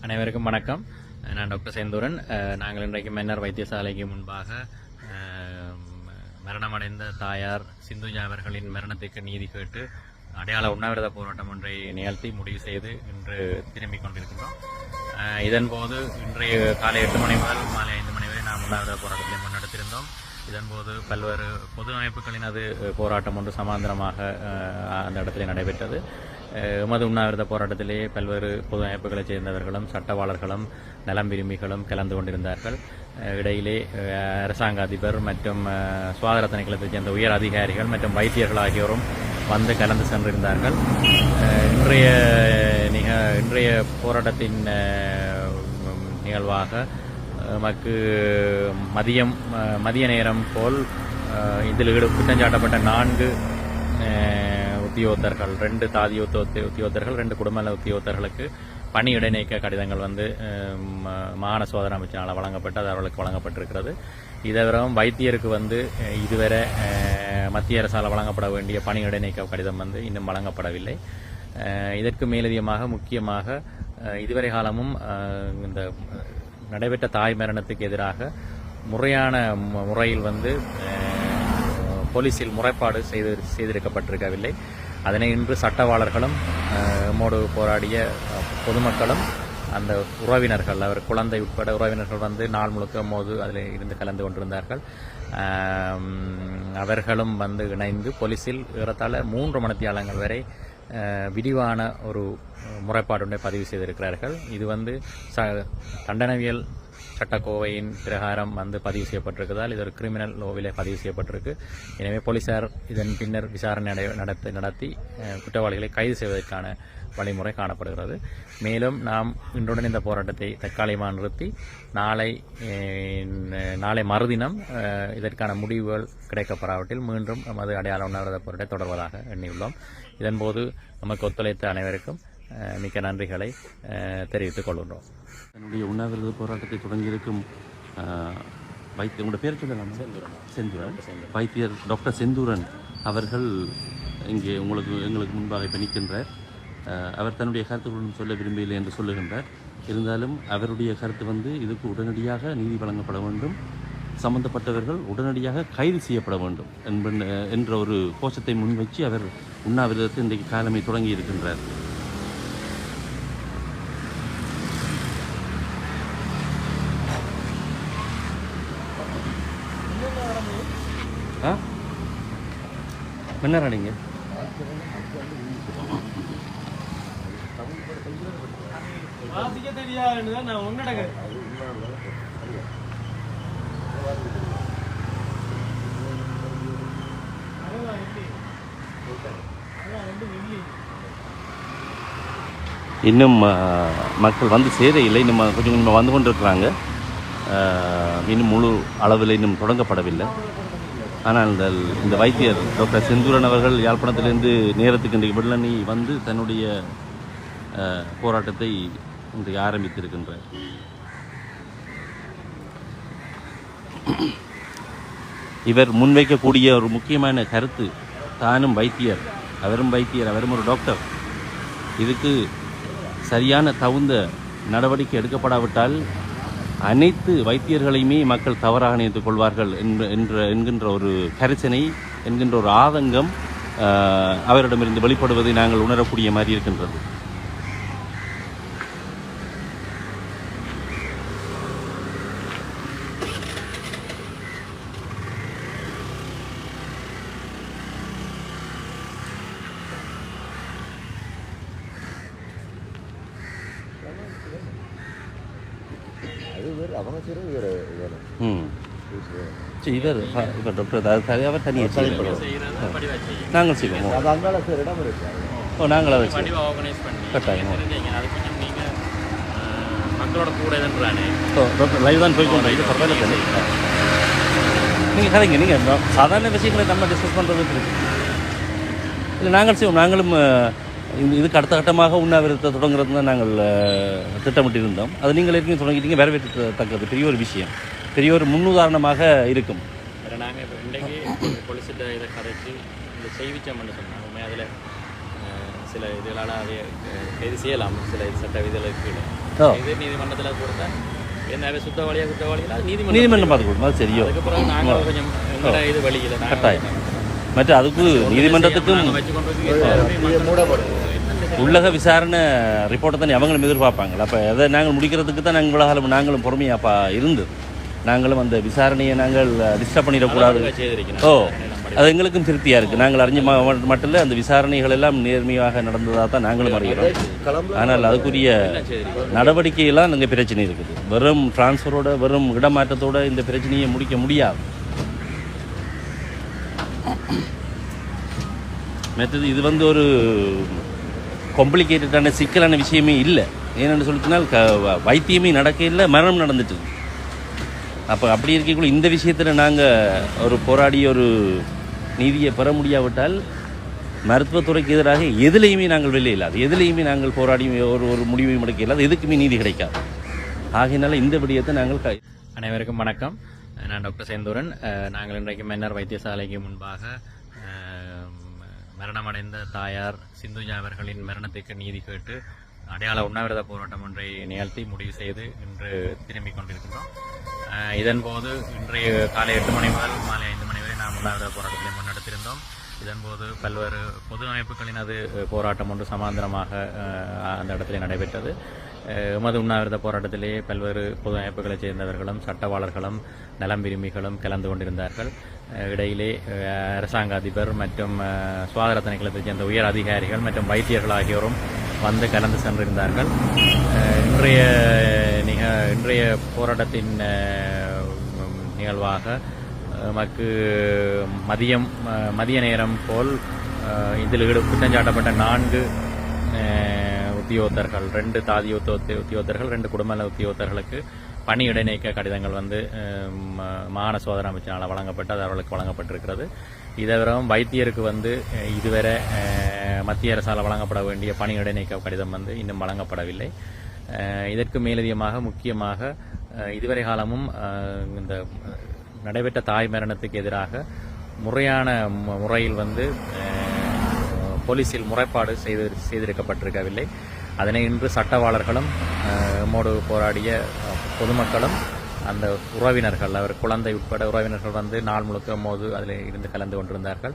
அனைவருக்கும் வணக்கம். நான் டாக்டர் செந்தூரன். நாங்கள் இன்றைக்கு மன்னர் வைத்தியசாலைக்கு முன்பாக மரணமடைந்த தாயார் சிந்துஜா அவர்களின் மரணத்துக்கு நீதி கேட்டு அடையாள உண்ணாவிரத போராட்டம் ஒன்றை நிகழ்த்தி முடிவு செய்து இன்று திரும்பிக் கொண்டிருக்கின்றோம். இதன்போது இன்றைய காலை 8 மணி முதல் மாலை 5 மணி வரை நாம் உண்ணாவிரத போராட்டத்தை முன்னெடுத்திருந்தோம். இதன்போது பல்வேறு பொது அமைப்புகளினது போராட்டம் ஒன்று சமாந்தரமாக அந்த இடத்திலே நடைபெற்றது. எமது உண்ணாவிரத போராட்டத்திலேயே பல்வேறு பொது அமைப்புகளைச் சேர்ந்தவர்களும் சட்டவாளர்களும் நலம் விரும்பிகளும் கலந்து கொண்டிருந்தார்கள். இடையிலே அரசாங்க அதிபர் மற்றும் சுகாதார திணைக்களத்தைச் சேர்ந்த உயர் அதிகாரிகள் மற்றும் வைத்தியர்கள் ஆகியோரும் வந்து கலந்து சென்றிருந்தார்கள். இன்றைய போராட்டத்தின் நிகழ்வாக நமக்கு மதிய நேரம் போல் இதில் குற்றஞ்சாட்டப்பட்ட 4 உத்தியோகத்தர்கள், 2 தாதி உத்தியோகத்தர்கள், 2 குடும்ப உத்தியோகத்தர்களுக்கு பணி இடைநீக்க கடிதங்கள் வந்து மாகாண சோதனை அமைச்சினால் வழங்கப்பட்டு அது அவர்களுக்கு வழங்கப்பட்டிருக்கிறது. இதவிரவும் வைத்தியருக்கு வந்து இதுவரை மத்திய அரசால் வழங்கப்பட வேண்டிய பணி இடைநீக்க கடிதம் வந்து இன்னும் வழங்கப்படவில்லை. இதற்கு மேலதிகமாக முக்கியமாக இதுவரை காலமும் இந்த நடைபெற்ற தாய் மரணத்துக்கு எதிராக முறையான முறையில் வந்து போலீஸில் முறைப்பாடு செய்திருக்கப்பட்டிருக்கவில்லை. அதனை இன்று சட்டவாளர்களும் நம்மோடு போராடிய பொதுமக்களும் அந்த உறவினர்கள், அவர் குழந்தை உட்பட உறவினர்கள் வந்து நாள் முழுக்க போது அதில் இருந்து கலந்து கொண்டிருந்தார்கள். அவர்களும் வந்து இணைந்து போலீஸில் ஏறத்தாழ 3 மணித்தியாலங்கள் வரை விரிவான ஒரு முறைப்பாடுகளை பதிவு செய்திருக்கிறார்கள். இது வந்து தண்டனவியல் சட்டக்கோவையின் பிரகாரம் வந்து பதிவு செய்யப்பட்டிருக்கிறதால் இது ஒரு கிரிமினல் லோவிலே பதிவு செய்யப்பட்டிருக்கு. எனவே போலீசார் இதன் பின்னர் விசாரணை நடத்தி குற்றவாளிகளை கைது செய்வதற்கான வழிமுறை காணப்படுகிறது. மேலும் நாம் இன்றுடன் இந்த போராட்டத்தை தற்காலிகமாக நிறுத்தி நாளை மறுதினம் இதற்கான முடிவுகள் கிடைக்கப்படாவிட்டில் மீண்டும் நமது அடையாள உண்ணாவிரத போராட்டத்தை தொடர்வதாக எண்ணியுள்ளோம். இதன்போது நமக்கு ஒத்துழைத்த அனைவருக்கும் மிக்க நன்றிகளை தெரிவித்துக் கொள்கின்றோம். என்னுடைய உண்ணாவிரத போராட்டத்தை தொடங்கியிருக்கும் உங்களோட பேர் சொல்லலாம்? செந்தூரன். வைத்தியர் டாக்டர் செந்தூரன் அவர்கள் இங்கே எங்களுக்கு முன்பாக இப்போ நிற்கின்றார். அவர் தன்னுடைய கருத்துக்களும் சொல்ல விரும்பவில்லை என்று சொல்லுகின்றார். இருந்தாலும் அவருடைய கருத்து வந்து இதுக்கு உடனடியாக நீதி வழங்கப்பட வேண்டும், சம்பந்தப்பட்டவர்கள் உடனடியாக கைது செய்யப்பட வேண்டும் என்ற ஒரு கோஷத்தை முன்வைச்சு அவர் உண்ணாவிரதத்தை இன்றைக்கு காலமை தொடங்கி இருக்கின்றார். என்ன நீங்க இன்னும் மக்கள் வந்து சேர இல்லை. இன்னும் கொஞ்சம் வந்து கொண்டிருக்கிறாங்க. இன்னும் முழு அளவில் இன்னும் தொடங்கப்படவில்லை. ஆனால் இந்த வைத்தியர் டாக்டர் செந்தூரன் அவர்கள் யாழ்ப்பாணத்திலிருந்து நேரத்துக்கு இன்றைக்கு வெள்ளனி வந்து தன்னுடைய போராட்டத்தை இன்றைக்கு ஆரம்பித்திருக்கின்றார். இவர் முன்வைக்கக்கூடிய ஒரு முக்கியமான கருத்து, தானும் வைத்தியர், அவரும் ஒரு டாக்டர். இதுக்கு சரியான தகுந்த நடவடிக்கை எடுக்கப்படாவிட்டால் அனைத்து வைத்தியர்களையுமே மக்கள் தவறாக நினைத்துக் கொள்வார்கள் என்கின்ற ஒரு கரிசனை, என்கின்ற ஒரு ஆதங்கம் அவரிடமிருந்து வெளிப்படுவதை நாங்கள் உணரக்கூடிய மாதிரி இருக்கின்றது. இவர் டாக்டர் அவர் தனியாக நாங்கள் செய்வோம். நாங்கள் அதை கட்டாயம் மக்களோட கூட டாக்டர் லைவ் தான் போய்க்கொண்டு இது பரவாயில்ல தானே. நீங்கள் கதைங்க, நீங்கள் சாதாரண விஷயங்களை நம்ம டிஸ்கஸ் பண்ணுறது இருக்கு. இல்லை நாங்கள் செய்வோம். நாங்களும் இதுக்கு அடுத்த கட்டமாக உண்ணாவிரதத்தை தொடங்குறது தான் நாங்கள் திட்டமிட்டிருந்தோம். அது நீங்கள் ஏற்கனவே தொடங்கிட்டீங்க, வரவேற்கத்தக்கது. பெரிய ஒரு விஷயம், பெரிய ஒரு முன்னுதாரணமாக இருக்கும். நாங்கள் இப்போ இன்றைக்கு போலீஸ்கிட்ட இதை கதைச்சு இந்த செய்விச்சோம்னு சொன்னாங்க. அதில் சில இதுகளால் அதை கைது செய்யலாம், சில சட்ட விதிகளுக்கு ஓ. இது நீதிமன்றத்தில் கொடுத்தா என்ன சுத்தவாளியா குற்றவாளிகளா நீதிமன்றம் பார்த்து கொடுக்கும், அது சரியோ. அதுக்கப்புறம் நாங்கள் கொஞ்சம் எங்களோட இது வழியில் கட்டாயம். மற்ற அதுக்கு நீதிமன்றத்துக்கும் உள்ளக விசாரணை ரிப்போர்ட்டை தான் அவங்களும் எதிர்பார்ப்பாங்க. அப்போ அதை நாங்கள் முடிக்கிறதுக்கு தான் நாங்கள் இவ்வளோ நாங்களும் பொறுமையாப்பா இருந்தது. நாங்களும் அந்த விசாரணையை நாங்கள் டிஸ்டர்ப் பண்ணிடக்கூடாது. ஓ, அது எங்களுக்கும் திருப்தியாக இருக்குது. நாங்கள் அறிஞ்ச மட்டும் இல்லை, அந்த விசாரணைகள் எல்லாம் நேர்மையாக நடந்ததாக தான் நாங்களும் அறிகிறோம். ஆனால் அதுக்குரிய நடவடிக்கையெல்லாம் நாங்கள் பிரச்சனை இருக்குது. வெறும் டிரான்ஸ்ஃபரோட வெறும் இடமாற்றத்தோடு இந்த பிரச்சனையை முடிக்க முடியாது. மற்றது இது வந்து ஒரு காம்ப்ளிகேட்டடான சிக்கலான விஷயமே இல்லை. ஏன்னு சொல்லிச்சுனால் வைத்தியமே நடக்க இல்லை, மரணம் நடந்துட்டு. அப்போ அப்படி இருக்கக்குள்ள இந்த விஷயத்தில் நாங்கள் ஒரு போராடி ஒரு நீதியை பெற முடியாவிட்டால் மருத்துவத்துறைக்கு எதிராக எதுலேயுமே நாங்கள் வெளியே இல்லாது, எதுலேயுமே நாங்கள் போராடி ஒரு முடிவையும் எடுக்க இல்லாது, எதுக்குமே நீதி கிடைக்காது. ஆகையினால இந்த விடயத்தை நாங்கள் அனைவருக்கும் வணக்கம். நான் டாக்டர் செந்தூரன். நாங்கள் இன்றைக்கு மன்னர் வைத்தியசாலைக்கு முன்பாக மரணமடைந்த தாயார் சிந்துஜா அவர்களின் மரணத்துக்கு நீதி கேட்டு அடையாள உண்ணாவிரத போராட்டம் ஒன்றை நிகழ்த்தி முடிவு செய்து இன்று திரும்பிக் கொண்டிருக்கின்றோம். இதன்போது இன்றைய காலை 8 மணி முதல் மாலை 5 மணி வரை நாம் உண்ணாவிரத போராட்டத்தை முன்னெடுத்திருந்தோம். இதன்போது பல்வேறு பொது அமைப்புகளினது போராட்டம் ஒன்று சமாந்தரமாக அந்த இடத்திலே நடைபெற்றது. எமது உண்ணாவிரத போராட்டத்திலேயே பல்வேறு பொது அமைப்புகளைச் சேர்ந்தவர்களும் சட்டவாளர்களும் நலம் விரும்பிகளும் கலந்து கொண்டிருந்தார்கள். இடையிலே அரசாங்க அதிபர் மற்றும் சுகாதார திணைக்களத்தைச் சேர்ந்த உயர் அதிகாரிகள் மற்றும் வைத்தியர்கள் ஆகியோரும் வந்து கலந்து சென்றிருந்தார்கள். இன்றைய போராட்டத்தின் நிகழ்வாக நமக்கு மதிய நேரம் போல் இதில் குற்றஞ்சாட்டப்பட்ட 4 உத்தியோகத்தர்கள், 2 தாதி உத்தியோகத்தர்கள், 2 குடும்ப உத்தியோகத்தர்களுக்கு பணி இடைநீக்க கடிதங்கள் வந்து மாகாண சுகாதார அமைச்சினால் வழங்கப்பட்டு அது அவர்களுக்கு வழங்கப்பட்டிருக்கிறது. இதவிரவும் வைத்தியருக்கு வந்து இதுவரை மத்திய அரசால் வழங்கப்பட வேண்டிய பணி இடைநீக்க கடிதம் வந்து இன்னும் வழங்கப்படவில்லை. இதற்கு மேலதிகமாக முக்கியமாக இதுவரை காலமும் இந்த நடைபெற்ற தாய் மரணத்துக்கு எதிராக முறையான முறையில் வந்து போலீஸில் முறைப்பாடு செய்திருக்கப்பட்டிருக்கவில்லை. அதனை இன்று சட்டவாளர்களும் எம்மோடு போராடிய பொதுமக்களும் அந்த உறவினர்கள், அவர் குழந்தை உட்பட உறவினர்கள் வந்து நாள் முழுக்க மோது அதில் இருந்து கலந்து கொண்டிருந்தார்கள்.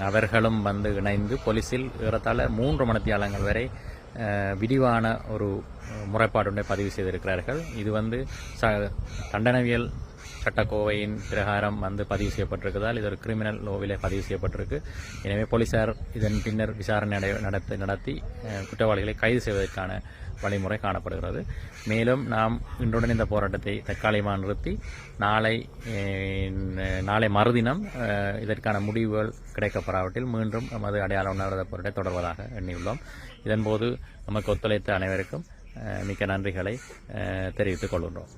அவர்களும் வந்து இணைந்து போலீஸில் ஏறத்தாழ 3 மணித்தியாலங்கள் வரை விரிவான ஒரு முறைப்பாடு பதிவு செய்திருக்கிறார்கள். இது வந்து தண்டனவியல் சட்டக்கோவையின் பிரகாரம் வந்து பதிவு செய்யப்பட்டிருக்கிறதால் இது ஒரு கிரிமினல் லோவிலே பதிவு செய்யப்பட்டிருக்கு. எனவே போலீசார் இதன் பின்னர் விசாரணை நடத்தி குற்றவாளிகளை கைது செய்வதற்கான வழிமுறை காணப்படுகிறது. மேலும் நாம் இன்றுடன் இந்த போராட்டத்தை தற்காலிகமாக நிறுத்தி நாளை மறுதினம் இதற்கான முடிவுகள் கிடைக்கப்படாவற்றில் மீண்டும் நமது அடையாள உண்ணாவிரத போராட்டத்தை தொடர்வதாக எண்ணியுள்ளோம். இதன்போது நமக்கு ஒத்துழைத்த அனைவருக்கும் மிக்க நன்றிகளை தெரிவித்துக் கொள்கின்றோம்.